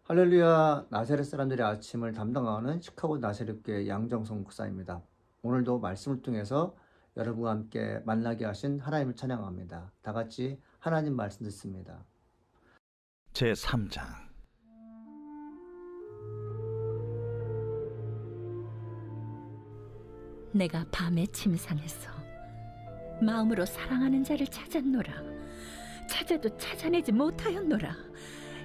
할렐루야. 나사렛 사람들의 아침을 담당하는 시카고 나사렛교회 양정성 목사입니다. 오늘도 말씀을 통해서 여러분과 함께 만나게 하신 하나님을 찬양합니다. 다 같이 하나님 말씀 듣습니다. 제3장. 내가 밤에 침상에서 마음으로 사랑하는 자를 찾았노라. 찾아도 찾아내지 못하였노라.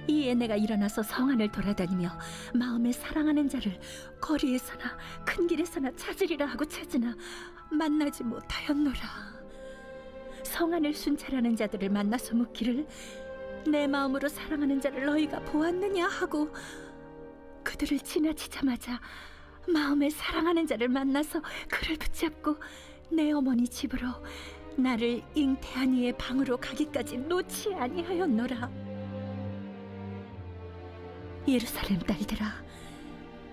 이에 내가 일어나서 성 안을 돌아다니며 마음에 사랑하는 자를 거리에서나 큰 길에서나 찾으리라 하고 찾으나 만나지 못하였노라. 성 안을 순찰하는 자들을 만나서 묻기를 내 마음으로 사랑하는 자를 너희가 보았느냐 하고 그들을 지나치자마자 마음에 사랑하는 자를 만나서 그를 붙잡고 내 어머니 집으로 나를 잉태한 이의 방으로 가기까지 놓지 아니하였노라. 예루살렘 딸들아,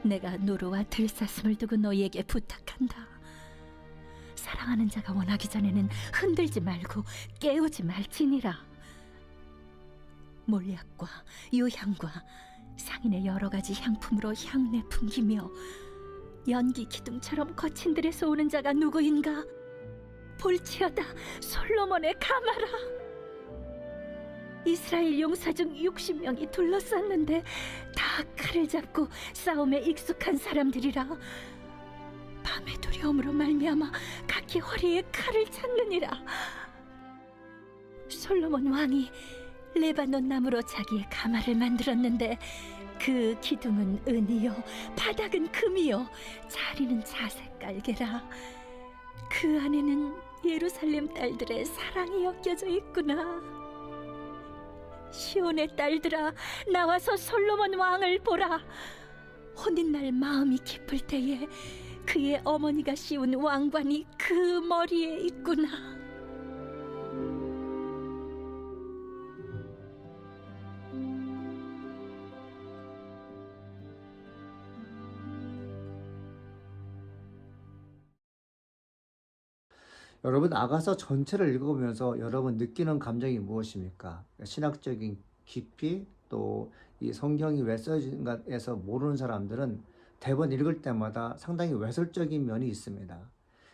내가 노루와 들사슴을 두고 너희에게 부탁한다. 사랑하는 자가 원하기 전에는 흔들지 말고 깨우지 말지니라. 몰약과 유향과 상인의 여러 가지 향품으로 향내 풍기며 연기 기둥처럼 거친 들에서 오는 자가 누구인가? 볼지어다 솔로몬의 가마라. 이스라엘 용사 중 60명이 둘러쌌는데 다 칼을 잡고 싸움에 익숙한 사람들이라. 밤의 두려움으로 말미암아 각기 허리에 칼을 찾느니라. 솔로몬 왕이 레바논 나무로 자기의 가마를 만들었는데 그 기둥은 은이요 바닥은 금이요 자리는 자색 깔개라. 그 안에는 예루살렘 딸들의 사랑이 엮여져 있구나. 시온의 딸들아, 나와서 솔로몬 왕을 보라. 혼인날 마음이 깊을 때에 그의 어머니가 씌운 왕관이 그 머리에 있구나. 여러분, 아가서 전체를 읽어보면서 여러분 느끼는 감정이 무엇입니까? 신학적인 깊이, 또 이 성경이 왜 써진가에서 모르는 사람들은 대본 읽을 때마다 상당히 외설적인 면이 있습니다.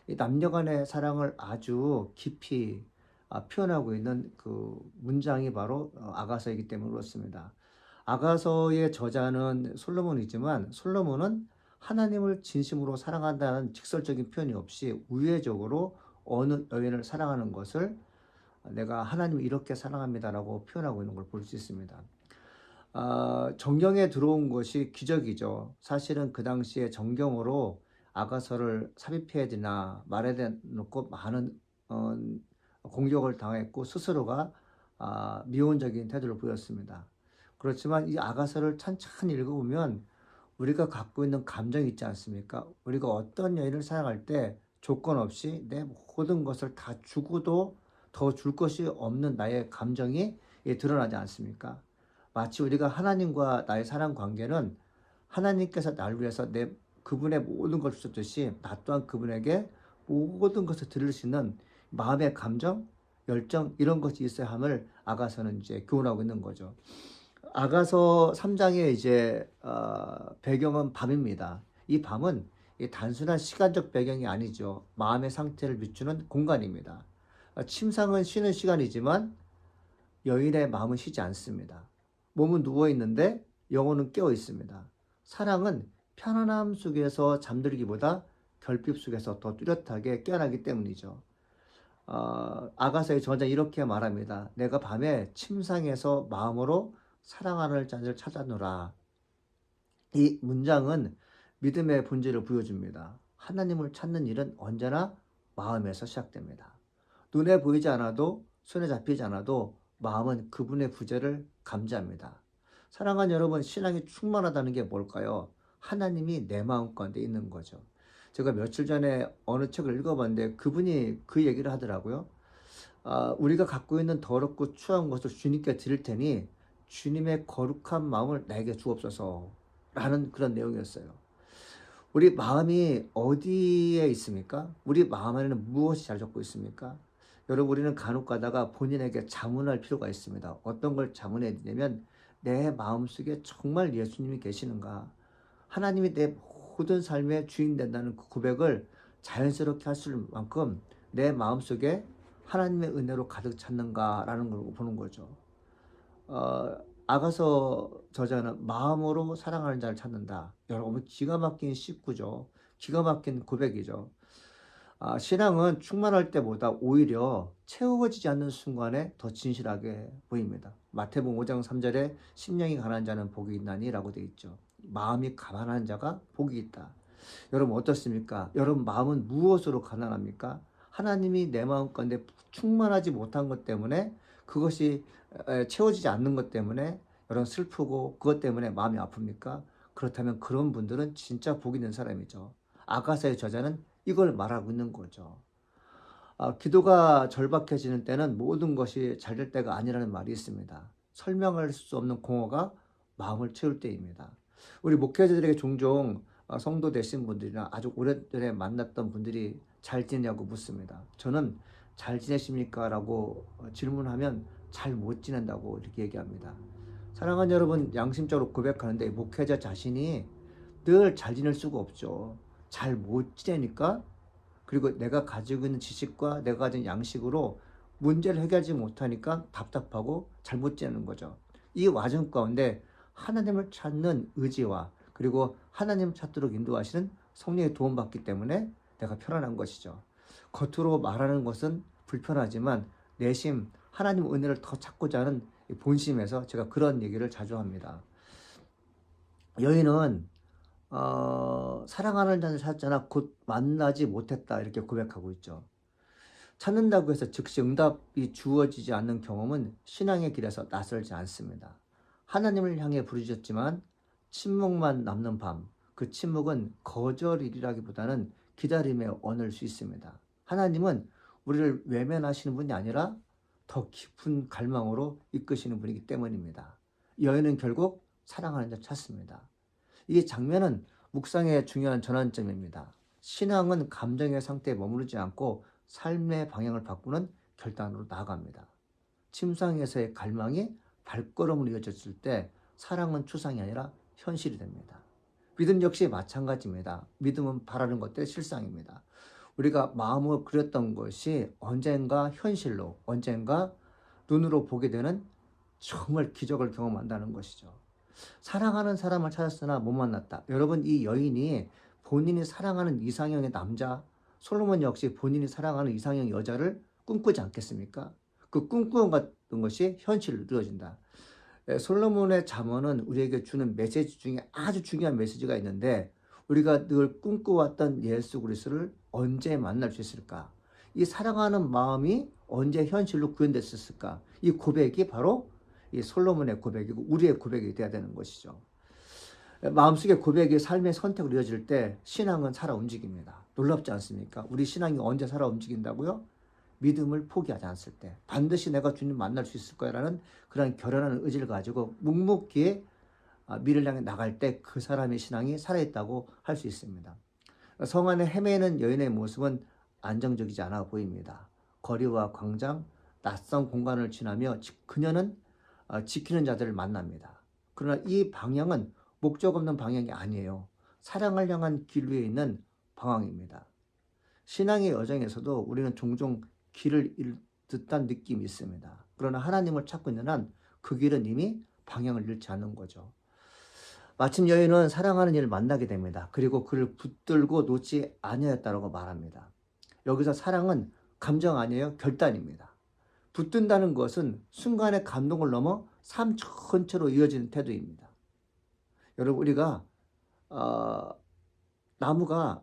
이 남녀 간의 사랑을 아주 깊이 표현하고 있는 그 문장이 바로 아가서이기 때문에 그렇습니다. 아가서의 저자는 솔로몬이지만 솔로몬은 하나님을 진심으로 사랑한다는 직설적인 표현이 없이 우회적으로 어느 여인을 사랑하는 것을 내가 하나님을 이렇게 사랑합니다라고 표현하고 있는 걸 볼 수 있습니다. 정경에 들어온 것이 기적이죠. 사실은 그 당시에 정경으로 아가서를 삽입해야 되나 말해야 되놓고 많은 공격을 당했고 스스로가 미온적인 태도를 보였습니다. 그렇지만 이 아가서를 찬찬히 읽어보면 우리가 갖고 있는 감정이 있지 않습니까? 우리가 어떤 여인을 사랑할 때 조건 없이 내 모든 것을 다 주고도 더 줄 것이 없는 나의 감정이 드러나지 않습니까? 마치 우리가 하나님과 나의 사랑 관계는 하나님께서 나를 위해서 그분의 모든 걸 주셨듯이 나 또한 그분에게 모든 것을 드릴 수 있는 마음의 감정, 열정 이런 것이 있어야 함을 아가서는 이제 교훈하고 있는 거죠. 아가서 3장의 이제 배경은 밤입니다. 이 밤은 단순한 시간적 배경이 아니죠. 마음의 상태를 비추는 공간입니다. 침상은 쉬는 시간이지만 여인의 마음은 쉬지 않습니다. 몸은 누워 있는데 영혼은 깨어 있습니다. 사랑은 편안함 속에서 잠들기보다 결핍 속에서 더 뚜렷하게 깨어나기 때문이죠. 아가서의 저자 이렇게 말합니다. 내가 밤에 침상에서 마음으로 사랑하는 자를 찾아노라. 이 문장은 믿음의 본질을 보여줍니다. 하나님을 찾는 일은 언제나 마음에서 시작됩니다. 눈에 보이지 않아도 손에 잡히지 않아도 마음은 그분의 부재를 감지합니다. 사랑하는 여러분, 신앙이 충만하다는 게 뭘까요? 하나님이 내 마음 가운데 있는 거죠. 제가 며칠 전에 어느 책을 읽어봤는데 그분이 그 얘기를 하더라고요. 우리가 갖고 있는 더럽고 추한 것을 주님께 드릴 테니 주님의 거룩한 마음을 나에게 주옵소서 라는 그런 내용이었어요. 우리 마음이 어디에 있습니까? 우리 마음 안에는 무엇이 잘 적고 있습니까? 여러분, 우리는 간혹 가다가 본인에게 자문할 필요가 있습니다. 어떤 걸 자문해야 되냐면 내 마음속에 정말 예수님이 계시는가? 하나님이 내 모든 삶의 주인 된다는 그 고백을 자연스럽게 할 수 있을 만큼 내 마음속에 하나님의 은혜로 가득 찼는가라는 걸 보는 거죠. 아가서 저자는 마음으로 사랑하는 자를 찾는다. 여러분 기가 막힌 식구죠. 기가 막힌 고백이죠. 신앙은 충만할 때보다 오히려 채워지지 않는 순간에 더 진실하게 보입니다. 마태복음 5장 3절에 심령이 가난한 자는 복이 있나니 라고 되어 있죠. 마음이 가난한 자가 복이 있다. 여러분 어떻습니까? 여러분 마음은 무엇으로 가난합니까? 하나님이 내 마음 가운데 충만하지 못한 것 때문에 그것이 채워지지 않는 것 때문에 여러분 슬프고 그것 때문에 마음이 아픕니까? 그렇다면 그런 분들은 진짜 복 있는 사람이죠. 아가서의 저자는 이걸 말하고 있는 거죠. 기도가 절박해지는 때는 모든 것이 잘 될 때가 아니라는 말이 있습니다. 설명할 수 없는 공허가 마음을 채울 때입니다. 우리 목회자들에게 종종 성도 되신 분들이나 아주 오래전에 만났던 분들이 잘 지내냐고 묻습니다. 저는 잘 지내십니까? 라고 질문하면 잘 못 지낸다고 이렇게 얘기합니다. 사랑하는 여러분, 양심적으로 고백하는데 목회자 자신이 늘 잘 지낼 수가 없죠. 잘 못 지내니까, 그리고 내가 가지고 있는 지식과 내가 가진 양식으로 문제를 해결하지 못하니까 답답하고 잘 못 지내는 거죠. 이 와중 가운데 하나님을 찾는 의지와 그리고 하나님을 찾도록 인도하시는 성령의 도움받기 때문에 내가 편안한 것이죠. 겉으로 말하는 것은 불편하지만 내심 하나님 은혜를 더 찾고자 하는 본심에서 제가 그런 얘기를 자주 합니다. 여인은 사랑하는 자를 찾았잖아 곧 만나지 못했다 이렇게 고백하고 있죠. 찾는다고 해서 즉시 응답이 주어지지 않는 경험은 신앙의 길에서 낯설지 않습니다. 하나님을 향해 부르셨지만 침묵만 남는 밤, 그 침묵은 거절이라기보다는 기다림에 언을 수 있습니다. 하나님은 우리를 외면하시는 분이 아니라 더 깊은 갈망으로 이끄시는 분이기 때문입니다. 여인은 결국 사랑하는 자 찾습니다. 이 장면은 묵상의 중요한 전환점입니다. 신앙은 감정의 상태에 머무르지 않고 삶의 방향을 바꾸는 결단으로 나아갑니다. 침상에서의 갈망이 발걸음으로 이어졌을 때 사랑은 추상이 아니라 현실이 됩니다. 믿음 역시 마찬가지입니다. 믿음은 바라는 것들의 실상입니다. 우리가 마음으로 그렸던 것이 언젠가 현실로, 언젠가 눈으로 보게 되는 정말 기적을 경험한다는 것이죠. 사랑하는 사람을 찾았으나 못 만났다. 여러분, 이 여인이 본인이 사랑하는 이상형의 남자, 솔로몬 역시 본인이 사랑하는 이상형 여자를 꿈꾸지 않겠습니까? 그 꿈꾸었던 것이 현실로 이루어진다. 솔로몬의 잠언은 우리에게 주는 메시지 중에 아주 중요한 메시지가 있는데, 우리가 늘 꿈꿔왔던 예수 그리스도를 언제 만날 수 있을까? 이 사랑하는 마음이 언제 현실로 구현됐을까? 이 고백이 바로 이 솔로몬의 고백이고 우리의 고백이 돼야 되는 것이죠. 마음속의 고백이 삶의 선택으로 이어질 때 신앙은 살아 움직입니다. 놀랍지 않습니까? 우리 신앙이 언제 살아 움직인다고요? 믿음을 포기하지 않을 때, 반드시 내가 주님 만날 수 있을 거라는 그런 결연한 의지를 가지고 묵묵히 미래를 향해 나갈 때 그 사람의 신앙이 살아있다고 할 수 있습니다. 성 안에 헤매는 여인의 모습은 안정적이지 않아 보입니다. 거리와 광장, 낯선 공간을 지나며 그녀는 지키는 자들을 만납니다. 그러나 이 방향은 목적 없는 방향이 아니에요. 사랑을 향한 길 위에 있는 방향입니다. 신앙의 여정에서도 우리는 종종 길을 잃듯한 느낌이 있습니다. 그러나 하나님을 찾고 있는 한 그 길은 이미 방향을 잃지 않는 거죠. 마침 여인은 사랑하는 이를 만나게 됩니다. 그리고 그를 붙들고 놓지 아니하였다고 말합니다. 여기서 사랑은 감정 아니에요. 결단입니다. 붙든다는 것은 순간의 감동을 넘어 삶 전체로 이어지는 태도입니다. 여러분, 우리가 나무가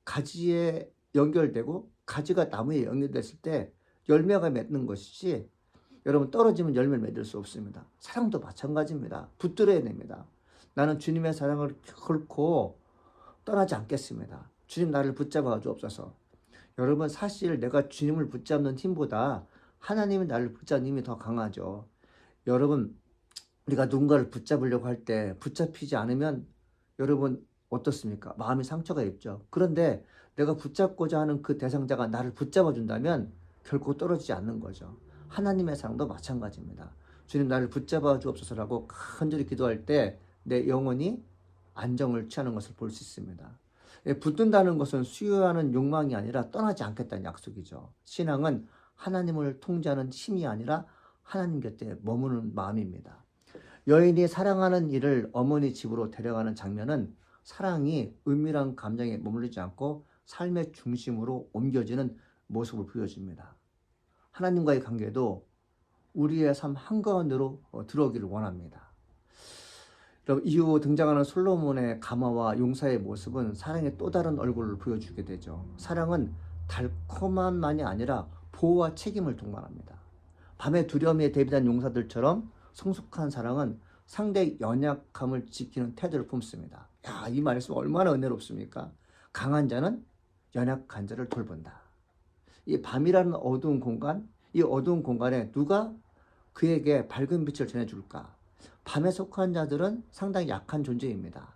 가지에 연결되고 가지가 나무에 연결됐을 때 열매가 맺는 것이지, 여러분 떨어지면 열매를 맺을 수 없습니다. 사랑도 마찬가지입니다. 붙들어야 됩니다. 나는 주님의 사랑을 결코 떠나지 않겠습니다. 주님 나를 붙잡아 주옵소서. 여러분, 사실 내가 주님을 붙잡는 힘보다 하나님이 나를 붙잡는 힘이 더 강하죠. 여러분, 우리가 누군가를 붙잡으려고 할 때 붙잡히지 않으면 여러분 어떻습니까? 마음이 상처가 입죠. 그런데 내가 붙잡고자 하는 그 대상자가 나를 붙잡아 준다면 결코 떨어지지 않는 거죠. 하나님의 사랑도 마찬가지입니다. 주님 나를 붙잡아 주옵소서라고 간절히 기도할 때 내 영혼이 안정을 취하는 것을 볼 수 있습니다. 붙든다는 것은 수요하는 욕망이 아니라 떠나지 않겠다는 약속이죠. 신앙은 하나님을 통제하는 힘이 아니라 하나님 곁에 머무는 마음입니다. 여인이 사랑하는 이를 어머니 집으로 데려가는 장면은 사랑이 은밀한 감정에 머물리지 않고 삶의 중심으로 옮겨지는 모습을 보여줍니다. 하나님과의 관계도 우리의 삶 한가운데로 들어오기를 원합니다. 이후 등장하는 솔로몬의 감화와 용사의 모습은 사랑의 또 다른 얼굴을 보여주게 되죠. 사랑은 달콤함만이 아니라 보호와 책임을 동반합니다. 밤의 두려움에 대비한 용사들처럼 성숙한 사랑은 상대의 연약함을 지키는 태도를 품습니다. 야, 이 말씀 얼마나 은혜롭습니까? 강한 자는 연약한 자를 돌본다. 이 밤이라는 어두운 공간, 이 어두운 공간에 누가 그에게 밝은 빛을 전해줄까? 밤에 속한 자들은 상당히 약한 존재입니다.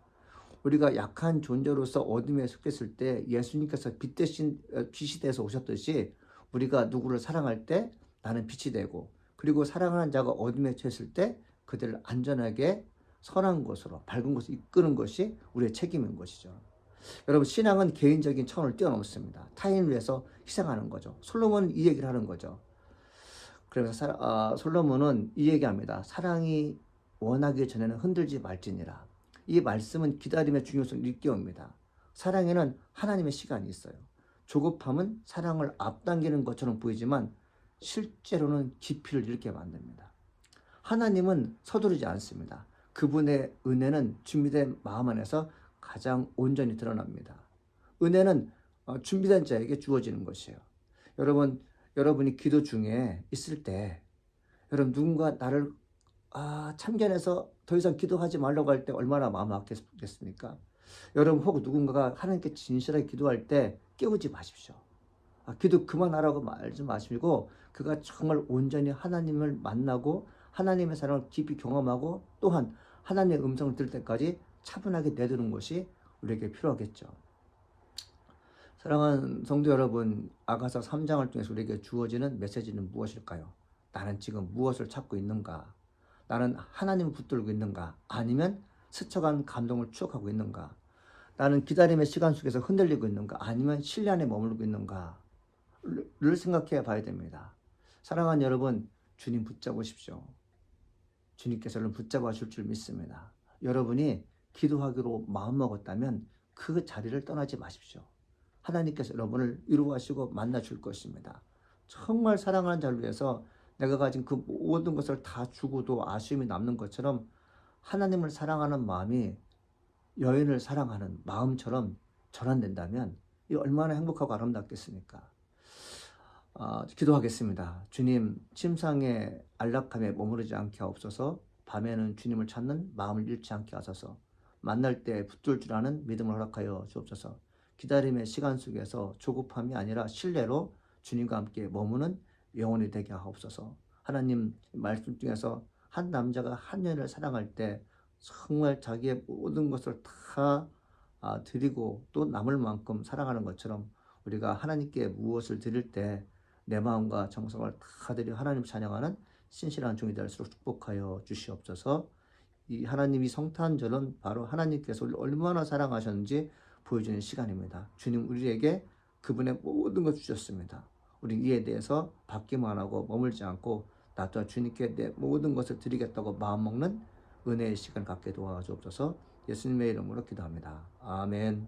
우리가 약한 존재로서 어둠에 속했을 때 예수님께서 빛 대신 빛이 돼서 오셨듯이 우리가 누구를 사랑할 때 나는 빛이 되고, 그리고 사랑하는 자가 어둠에 처했을 때 그들을 안전하게 선한 곳으로 밝은 곳으로 이끄는 것이 우리의 책임인 것이죠. 여러분, 신앙은 개인적인 차원을 뛰어넘습니다. 타인을 위해서 희생하는 거죠. 솔로몬은 이 얘기를 하는 거죠. 그래서 솔로몬은 이 얘기합니다. 사랑이 원하기 전에는 흔들지 말지니라. 이 말씀은 기다림의 중요성을 일깨웁니다. 사랑에는 하나님의 시간이 있어요. 조급함은 사랑을 앞당기는 것처럼 보이지만 실제로는 깊이를 잃게 만듭니다. 하나님은 서두르지 않습니다. 그분의 은혜는 준비된 마음 안에서 가장 온전히 드러납니다. 은혜는 준비된 자에게 주어지는 것이에요. 여러분이 기도 중에 있을 때, 여러분 누군가 나를 참견해서 더 이상 기도하지 말라고 할 때 얼마나 마음 아프겠습니까? 여러분, 혹 누군가가 하나님께 진실하게 기도할 때 깨우지 마십시오. 기도 그만하라고 말지 마시고, 그가 정말 온전히 하나님을 만나고 하나님의 사랑을 깊이 경험하고 또한 하나님의 음성을 들을 때까지 차분하게 내두는 것이 우리에게 필요하겠죠. 사랑하는 성도 여러분, 아가서 3장을 통해서 우리에게 주어지는 메시지는 무엇일까요? 나는 지금 무엇을 찾고 있는가? 나는 하나님을 붙들고 있는가? 아니면 스쳐간 감동을 추억하고 있는가? 나는 기다림의 시간 속에서 흔들리고 있는가? 아니면 신뢰 안에 머물고 있는가를 생각해 봐야 됩니다. 사랑하는 여러분, 주님 붙잡으십시오. 주님께서 여러분 붙잡아 줄 줄 믿습니다. 여러분이 기도하기로 마음먹었다면 그 자리를 떠나지 마십시오. 하나님께서 여러분을 위로하시고 만나 줄 것입니다. 정말 사랑하는 자를 위해서 내가 가진 그 모든 것을 다 주고도 아쉬움이 남는 것처럼 하나님을 사랑하는 마음이 여인을 사랑하는 마음처럼 전환된다면 이 얼마나 행복하고 아름답겠습니까? 기도하겠습니다. 주님, 침상의 안락함에 머무르지 않게 하옵소서. 밤에는 주님을 찾는 마음을 잃지 않게 하소서. 만날 때 붙들 줄 아는 믿음을 허락하여 주옵소서. 기다림의 시간 속에서 조급함이 아니라 신뢰로 주님과 함께 머무는 영혼이 되게 하옵소서. 하나님 말씀 중에서 한 남자가 한 여인을 사랑할 때 정말 자기의 모든 것을 다 드리고 또 남을 만큼 사랑하는 것처럼 우리가 하나님께 무엇을 드릴 때 내 마음과 정성을 다 드려 하나님 찬양하는 신실한 종이 될수록 축복하여 주시옵소서. 이 하나님이 성탄절은 바로 하나님께서 우리를 얼마나 사랑하셨는지 보여주는 시간입니다. 주님 우리에게 그분의 모든 것 주셨습니다. 우리 이에 대해서 받기만 하고 머물지 않고 나 또한 주님께 내 모든 것을 드리겠다고 마음먹는 은혜의 시간 갖게 도와주옵소서. 예수님의 이름으로 기도합니다. 아멘.